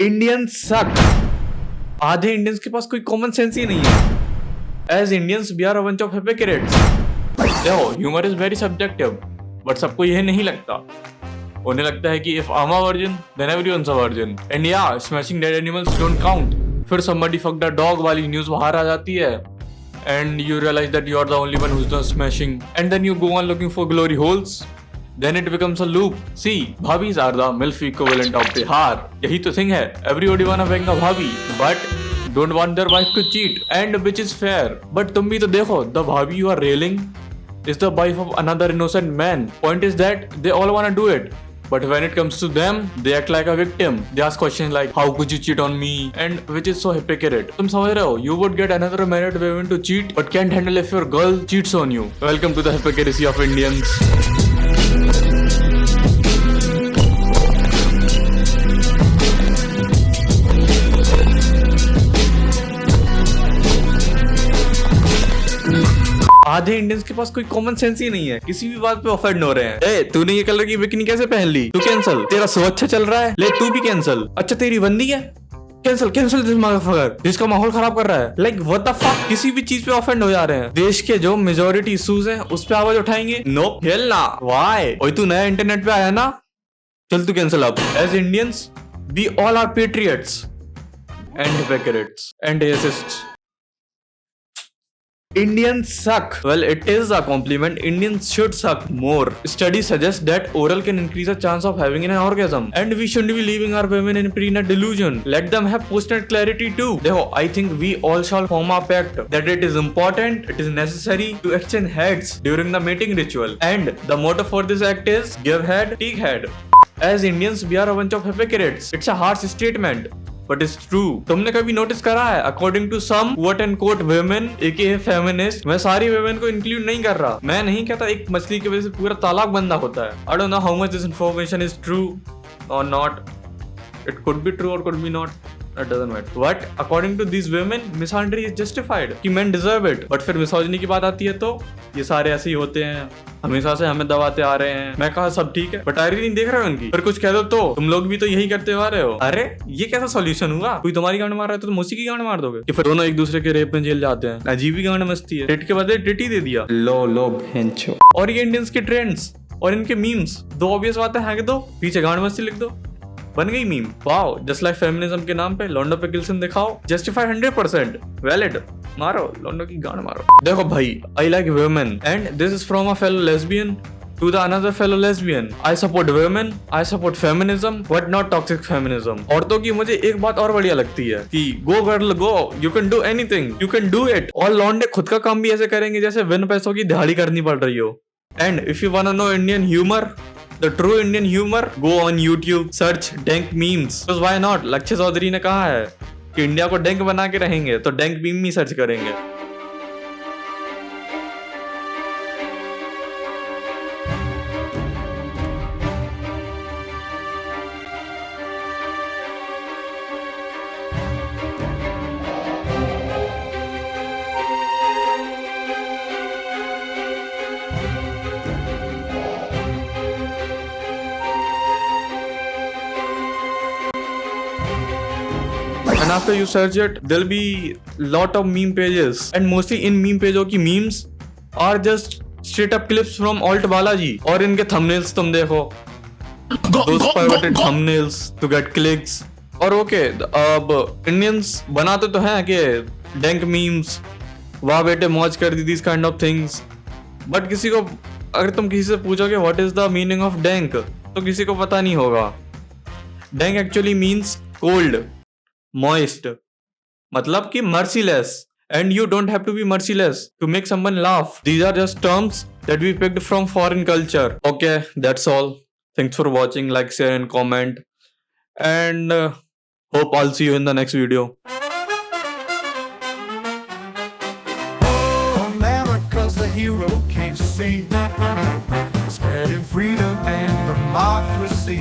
Indians सक। आधे Indians के पास कोई कॉमन सेंस ही नहीं है। As Indians we are a bunch of hypocrites. देखो, humour is very subjective, but सबको यह नहीं लगता। उन्हें लगता है कि if I am a virgin then everyone's a virgin and या smashing dead animals don't count. फिर somebody fucked a dog वाली न्यूज बाहर आ जाती है and you realize that you are the only one who's done smashing, and then you go on looking for glory holes. Then it becomes a loop. See, bhabis are the MILF equivalent of Bihar. यही तो thing है, everybody wanna bang a bhabi, but don't want their wife to cheat, and which is fair. But तुम भी तो देखो, the bhabi you are railing is the wife of another innocent man. Point is that they all wanna do it. But when it comes to them, they act like a victim. They ask questions like, how could you cheat on me? And which is so hypocrite. तुम समझ रहे हो? You would get another married woman to cheat, but can't handle if your girl cheats on you. Welcome to the hypocrisy of Indians. आधे Indians के पास कोई common sense ही नहीं है, किसी भी बात पे ऑफेंड हो रहे हैं। ए, तूने ये कलर की बिकनी कैसे पहन ली? तू कैंसल। तेरा सो अच्छा चल रहा है, ले तू भी कैंसल। अच्छा तेरी बंदी है, कैंसल कैंसल दिस मदरफकर, जिसका माहौल खराब कर रहा है। लाइक व्हाट द फक, किसी भी चीज पे ऑफेंड हो जा रहे हैं। देश के जो मेजोरिटी इश्यूज हैं उस पे आवाज उठाएंगे? नो हेल ना, व्हाई? ओए तू नया इंटरनेट पे आया ना, चल तू कैंसल अब। As Indians we all are patriots and hypocrites and racists. Indians suck. Well, it is a compliment. Indians should suck more. Studies suggest that oral can increase the chance of having an orgasm, and we shouldn't be leaving our women in prenup delusion. Let them have post-nut clarity too. देखो, I think we all shall form a pact that it is important, it is necessary to exchange heads during the mating ritual, and the motto for this act is give head, take head. As Indians, we are a bunch of hypocrites. It's a harsh statement, but it's true. तुमने कभी notice करा है? According to some quote and quote women, aka feminist, मैं सारी women को include नहीं कर रहा। मैं नहीं कहता एक मछली की वजह से पूरा तालाब गंदा होता है। I don't know how much this information is true or not. It could be true or could be not. It doesn't matter. But according to these women, misandry is justified. कि men deserve it. But फिर misogyny की बात आती है तो ये सारे ऐसे ही होते हैं, हमेशा से हमें दबाते आ रहे हैं। मैं कहा सब ठीक है, बट आयरी नहीं देख रहे हो उनकी। फिर कुछ कह दो तो तुम लोग भी तो यही करते आ रहे हो। अरे ये कैसा सॉल्यूशन हुआ? कोई तुम्हारी गांड मार रहा है तो तुम उसी की गांड मार दोगे? कि फिर दोनों एक दूसरे के रेप में जेल जाते हैं। अजीब ही गांड मस्ती है। टिट के बदले टिटी दे दिया। लो भेंचो। और ये इंडियंस के ट्रेंड्स और इनके मीम्स, दो ऑब्वियस बातें हैं, दो पीछे गांड मस्ती लिख दो, बन गई meme. Wow, just like feminism के नाम पे लॉन्डो पे किल्सन दिखाओ, जस्टिफाइड 100%, वैलिड, मारो लॉन्डो की गांड मारो। देखो भाई, I like women and this is from a fellow lesbian to the another fellow lesbian. I support women, I support feminism, but not toxic feminism. औरतों की मुझे एक बात और बढ़िया लगती है कि go girl go, you can do anything, you can do it. और लौंडे खुद का काम भी ऐसे करेंगे जैसे बिन पैसों की दिहाड़ी करनी पड़ रही हो। And if you wanna know Indian humor, the true Indian humor, go on YouTube, search dank memes. Because why not? लक्ष्य चौधरी ने कहा है कि इंडिया को डैंक बना के रहेंगे तो डैंक मीम ही सर्च करेंगे। And after you search it, there'll be lot of meme pages, and mostly in meme pages की memes are just straight up clips from alt Balaji. और इनके thumbnails तुम देखो, those perverted thumbnails to get clicks. और okay, अब Indians बनाते तो हैं कि dank memes, वाह बेटे मौज कर दी, these kind of things. But किसी को अगर तुम किसी से पूछोगे what is the meaning of dank, तो किसी को पता नहीं होगा। Dank actually means cold, moist, मतलब कि merciless, and you don't have to be merciless to make someone laugh. These are just terms that we picked from foreign culture. Okay, that's all. Thanks for watching. Like, share and comment, and hope I'll see you in the next video. America's the hero came to see, spreading freedom and democracy.